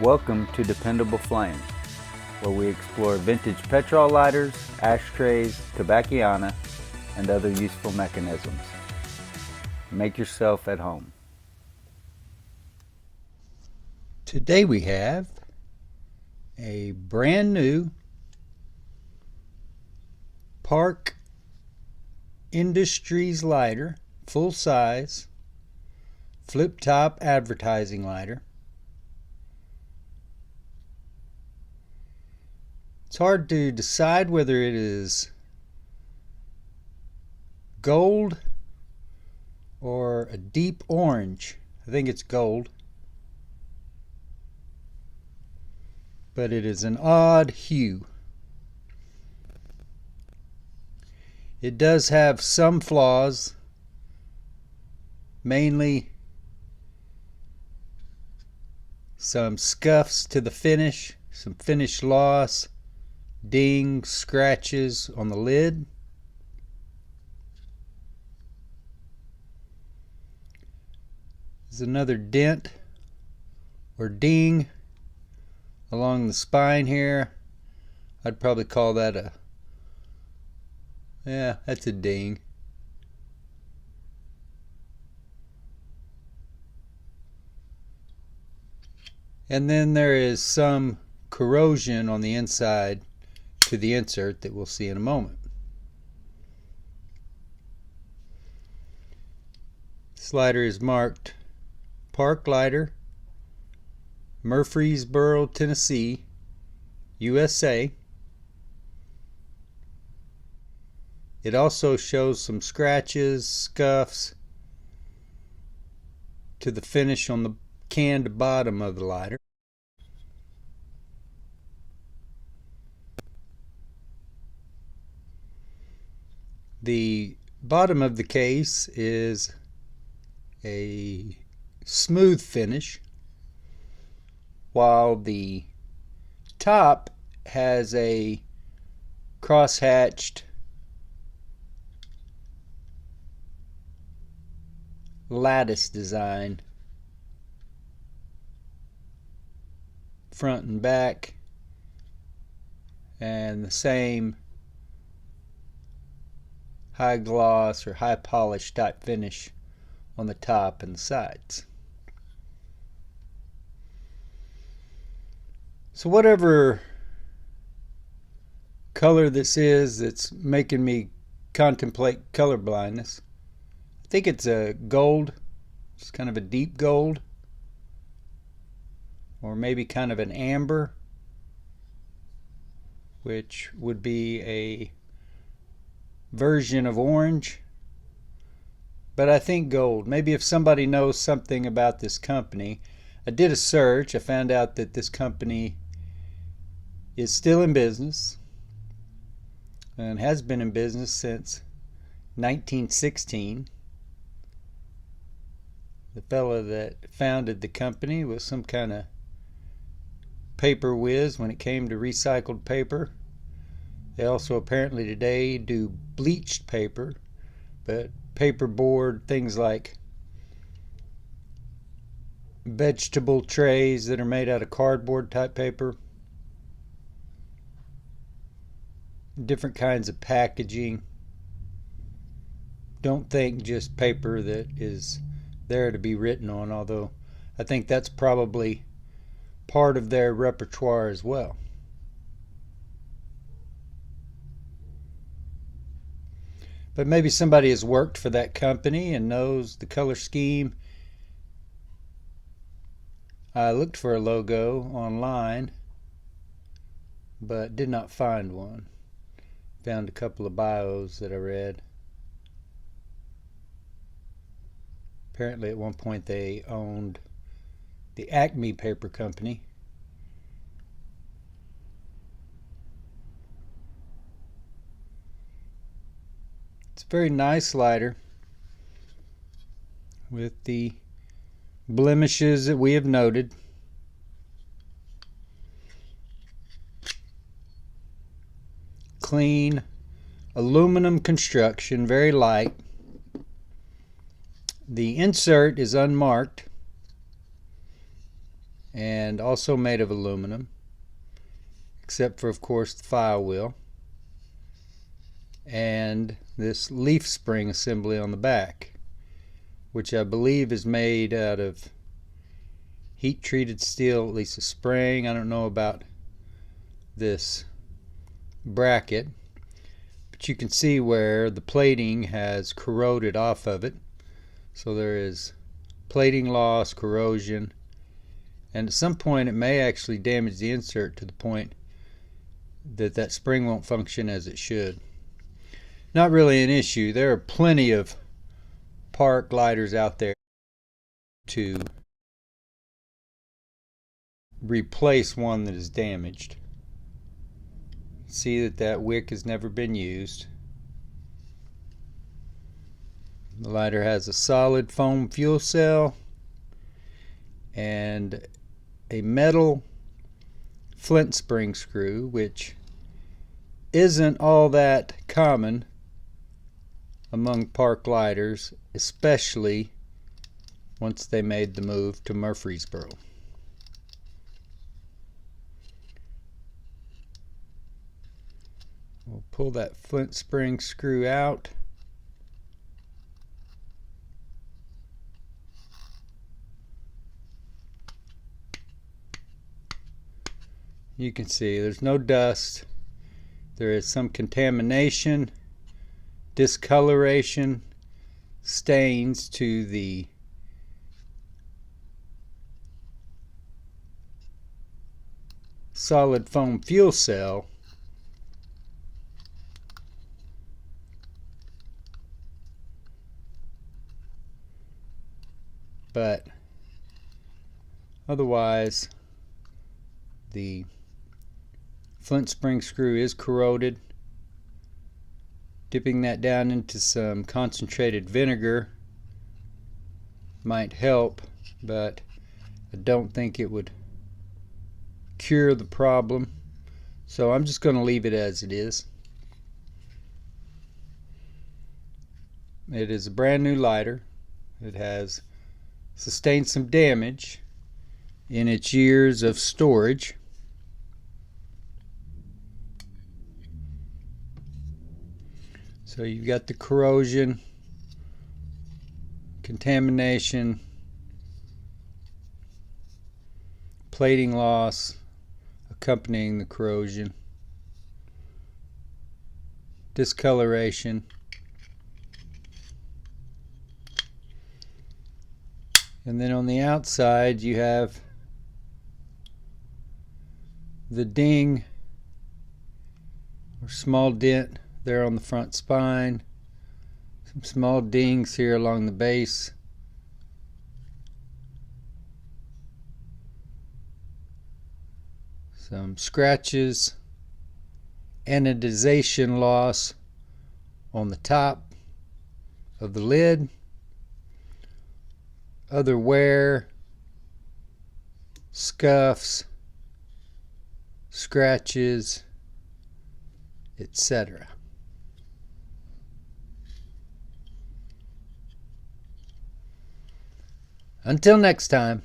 Welcome to Dependable Flame, where we explore vintage petrol lighters, ashtrays, tobacconiana, and other useful mechanisms. Make yourself at home. Today we have a brand new Park Industries lighter, full size, flip top advertising lighter. It's hard to decide whether it is gold or a deep orange. I think it's gold. But it is an odd hue. It does have some flaws, mainly some scuffs to the finish, some finish loss, dings, scratches on the lid. There's another dent or ding along the spine here. I'd probably call that that's a ding. And then there is some corrosion on the inside to the insert that we'll see in a moment. This lighter is marked Park Lighter, Murfreesboro, Tennessee, USA. It also shows some scratches, scuffs to the finish on the canned bottom of the lighter. The bottom of the case is a smooth finish, while the top has a cross-hatched lattice design, front and back, and the same high gloss or high polish type finish on the top and the sides. So whatever color this is that's making me contemplate color blindness, I think it's a gold. It's kind of a deep gold, or maybe kind of an amber, which would be a version of orange, but I think gold. Maybe if somebody knows something about this company. I did a search. I found out that this company is still in business and has been in business since 1916. The fellow that founded the company was some kind of paper whiz when it came to recycled paper. They also apparently today do bleached paper, but paperboard, things like vegetable trays that are made out of cardboard type paper, different kinds of packaging. Don't think just paper that is there to be written on, although I think that's probably part of their repertoire as well. But maybe somebody has worked for that company and knows the color scheme. I looked for a logo online, but did not find one. Found a couple of bios that I read. Apparently at one point they owned the Acme Paper Company. It's a very nice lighter with the blemishes that we have noted. Clean aluminum construction, very light. The insert is unmarked, and also made of aluminum, except for, of course, the file wheel, and this leaf spring assembly on the back, which I believe is made out of heat treated steel, at least a spring. I don't know about this bracket, but you can see where the plating has corroded off of it. So there is plating loss, corrosion, and at some point it may actually damage the insert to the point that that spring won't function as it should. Not really an issue. There are plenty of park gliders out there to replace one that is damaged. See that that wick has never been used. The lighter has a solid foam fuel cell and a metal flint spring screw, which isn't all that common among park gliders, especially once they made the move to Murfreesboro. We'll pull that flint spring screw out. You can see there's no dust. There is some contamination, discoloration, stains to the solid foam fuel cell. But otherwise, the flint spring screw is corroded. Dipping that down into some concentrated vinegar might help, but I don't think it would cure the problem. So I'm just going to leave it as it is. It is a brand new lighter. It has sustained some damage in its years of storage. So you've got the corrosion, contamination, plating loss accompanying the corrosion, discoloration, and then on the outside you have the ding or small dent there on the front spine, some small dings here along the base, some scratches, anodization loss on the top of the lid, other wear, scuffs, scratches, etc. Until next time.